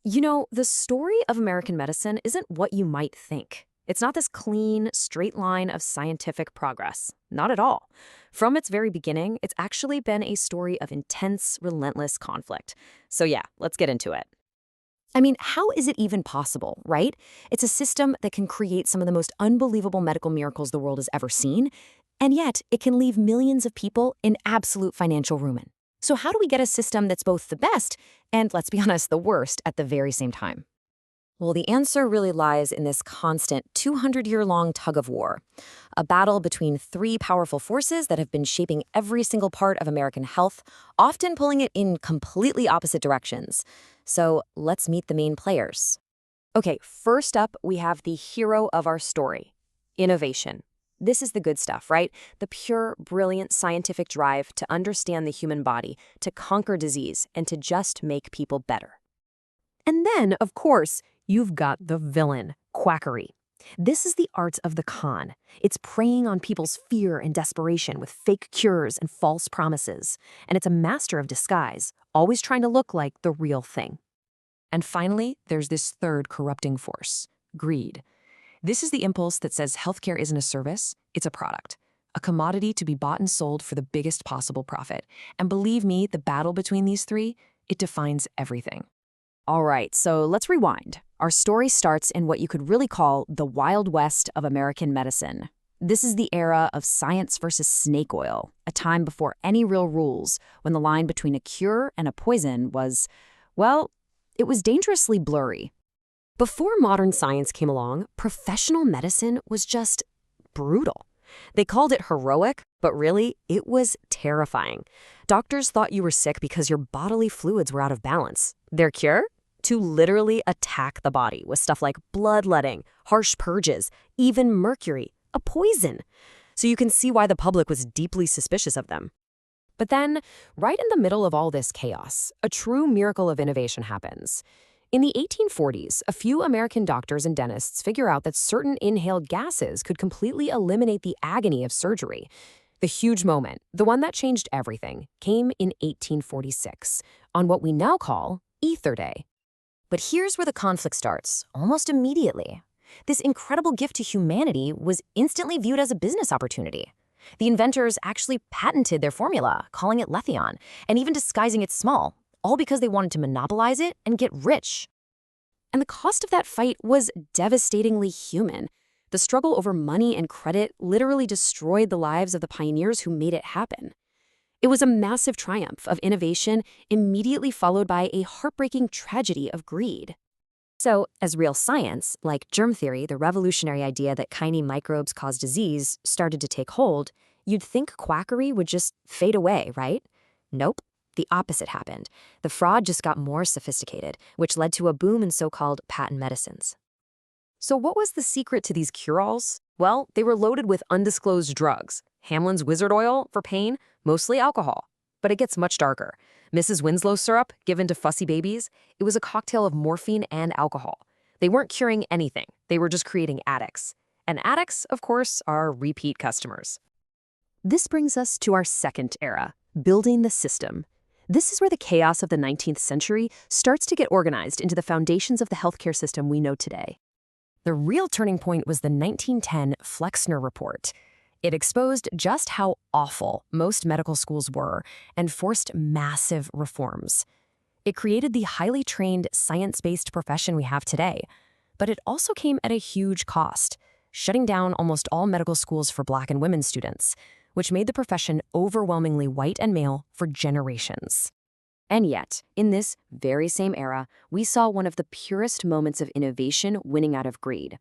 You know, the story of American medicine isn't what you might think. It's not this clean, straight line of scientific progress. Not at all. From its very beginning, it's actually been a story of intense, relentless conflict. So yeah, let's get into it. I mean, how is it even possible, right? It's a system that can create some of the most unbelievable medical miracles the world has ever seen, and yet it can leave millions of people in absolute financial ruin. So how do we get a system that's both the best and, let's be honest, the worst at the very same time? Well, the answer really lies in this constant 200-year-long tug of war, a battle between three powerful forces that have been shaping every single part of American health, often pulling it in completely opposite directions. So let's meet the main players. Okay, first up, we have the hero of our story, innovation. This is the good stuff, right? The pure, brilliant scientific drive to understand the human body, to conquer disease, and to just make people better. And then, of course, you've got the villain, quackery. This is the art of the con. It's preying on people's fear and desperation with fake cures and false promises. And it's a master of disguise, always trying to look like the real thing. And finally, there's this third corrupting force, greed. This is the impulse that says healthcare isn't a service, it's a product. A commodity to be bought and sold for the biggest possible profit. And believe me, the battle between these three, it defines everything. All right, so let's rewind. Our story starts in what you could really call the Wild West of American medicine. This is the era of science versus snake oil, a time before any real rules, when the line between a cure and a poison was, well, it was dangerously blurry. Before modern science came along, professional medicine was just brutal. They called it heroic, but really, it was terrifying. Doctors thought you were sick because your bodily fluids were out of balance. Their cure? To literally attack the body with stuff like bloodletting, harsh purges, even mercury, a poison. So you can see why the public was deeply suspicious of them. But then, right in the middle of all this chaos, a true miracle of innovation happens. In the 1840s, a few American doctors and dentists figure out that certain inhaled gases could completely eliminate the agony of surgery. The huge moment, the one that changed everything, came in 1846, on what we now call Ether Day. But here's where the conflict starts, almost immediately. This incredible gift to humanity was instantly viewed as a business opportunity. The inventors actually patented their formula, calling it Letheon, and even disguising it small, all because they wanted to monopolize it and get rich. And the cost of that fight was devastatingly human. The struggle over money and credit literally destroyed the lives of the pioneers who made it happen. It was a massive triumph of innovation, immediately followed by a heartbreaking tragedy of greed. So, as real science, like germ theory, the revolutionary idea that tiny microbes cause disease, started to take hold, you'd think quackery would just fade away, right? Nope. The opposite happened. The fraud just got more sophisticated, which led to a boom in so-called patent medicines. So what was the secret to these cure-alls? Well, they were loaded with undisclosed drugs. Hamlin's wizard oil for pain, mostly alcohol. But it gets much darker. Mrs. Winslow's syrup, given to fussy babies, it was a cocktail of morphine and alcohol. They weren't curing anything. They were just creating addicts. And addicts, of course, are repeat customers. This brings us to our second era, building the system. This is where the chaos of the 19th century starts to get organized into the foundations of the healthcare system we know today. The real turning point was the 1910 Flexner Report. It exposed just how awful most medical schools were and forced massive reforms. It created the highly trained, science-based profession we have today. But it also came at a huge cost, shutting down almost all medical schools for Black and women students, which made the profession overwhelmingly white and male for generations. And yet, in this very same era, we saw one of the purest moments of innovation winning out of greed.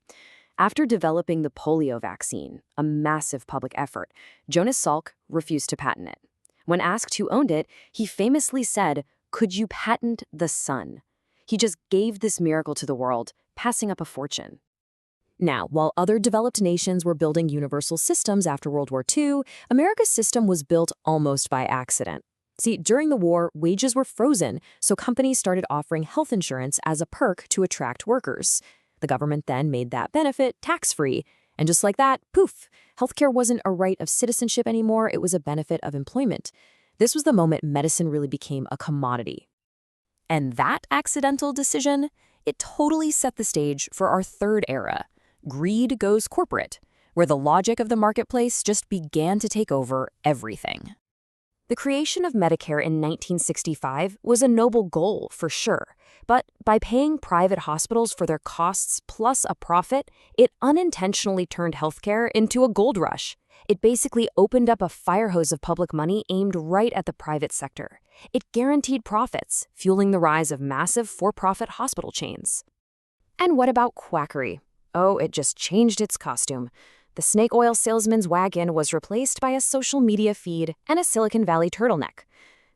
After developing the polio vaccine, a massive public effort, Jonas Salk refused to patent it. When asked who owned it, he famously said, "Could you patent the sun?" He just gave this miracle to the world, passing up a fortune. Now, while other developed nations were building universal systems after World War II, America's system was built almost by accident. See, during the war, wages were frozen, so companies started offering health insurance as a perk to attract workers. The government then made that benefit tax-free. And just like that, poof, healthcare wasn't a right of citizenship anymore, it was a benefit of employment. This was the moment medicine really became a commodity. And that accidental decision, it totally set the stage for our third era, greed goes corporate, where the logic of the marketplace just began to take over everything. The creation of Medicare in 1965 was a noble goal, for sure, but by paying private hospitals for their costs plus a profit, it unintentionally turned healthcare into a gold rush. It basically opened up a fire hose of public money aimed right at the private sector. It guaranteed profits, fueling the rise of massive for-profit hospital chains. And what about quackery? Oh, it just changed its costume. The snake oil salesman's wagon was replaced by a social media feed and a Silicon Valley turtleneck.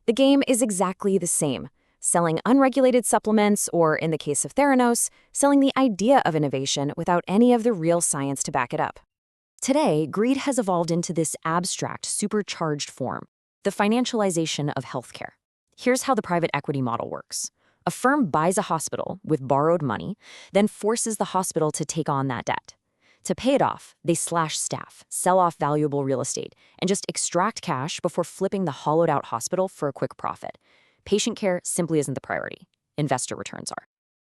The game is exactly the same, selling unregulated supplements or, in the case of Theranos, selling the idea of innovation without any of the real science to back it up. Today, greed has evolved into this abstract, supercharged form, the financialization of healthcare. Here's how the private equity model works. A firm buys a hospital with borrowed money, then forces the hospital to take on that debt. To pay it off, they slash staff, sell off valuable real estate, and just extract cash before flipping the hollowed-out hospital for a quick profit. Patient care simply isn't the priority. Investor returns are.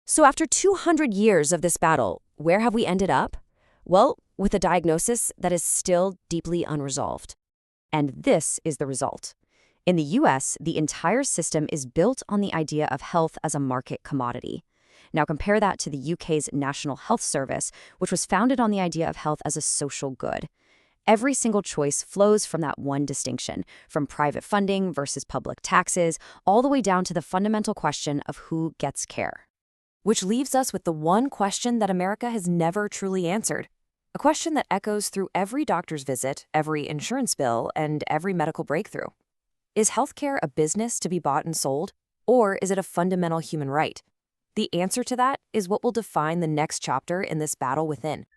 So after 200 years of this battle, where have we ended up? Well, with a diagnosis that is still deeply unresolved. And this is the result. In the US, the entire system is built on the idea of health as a market commodity. Now compare that to the UK's National Health Service, which was founded on the idea of health as a social good. Every single choice flows from that one distinction, from private funding versus public taxes, all the way down to the fundamental question of who gets care. Which leaves us with the one question that America has never truly answered. A question that echoes through every doctor's visit, every insurance bill, and every medical breakthrough. Is healthcare a business to be bought and sold, or is it a fundamental human right? The answer to that is what will define the next chapter in this battle within.